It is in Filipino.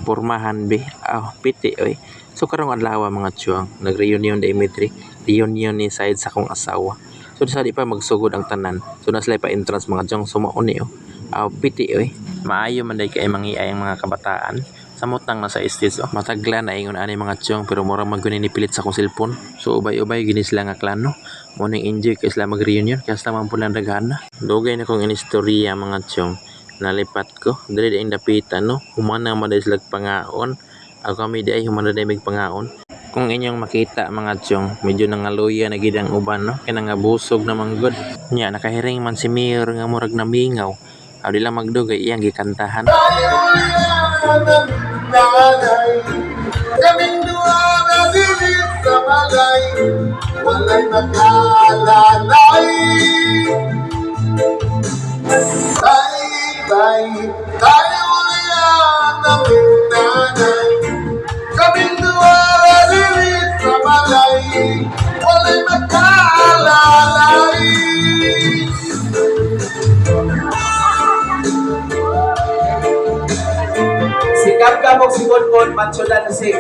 pormahan be. Piti oy. So karong adlaw mga tiyong, nag-reunion Dimitri, reunion ni side sa akong asawa. So sa di pa magsugod ang tanan. So naslay pa entrance mga tiyong sumauni oh. Piti oy. Maayo man day kay mangiay ang mga kabataan. Samot nang nasa stage oh. Matagla na ingon ani mga tiyong pero mura maguni ni pilit sa akong cellphone. So ubay-ubay gini sila nga klano. Morning enjoy kay sila mag-reunion kaya sa man pulang dagana. Dugay na kong inistorya mga tiyong. Nalipat ko dili ang dapitan no. Humana man day sila pangaon. Ako kami di ay humana day mig pangaon. Kung inyong makita mga tiyong, medyo nangaluya na gid ang uban no. Kaya nga busog na manggod. Nya nakahiring man si Mayor nga murag namingaw. Di lang magdugay iyang gikantahan. Kaming dua na dilit sa balay, walay nakalalay. Tay, tayo ulian ang nanay. Kaming dua na dilit sa balay, walay nakalalay. Si Kapkapog si Bonbon, macho na si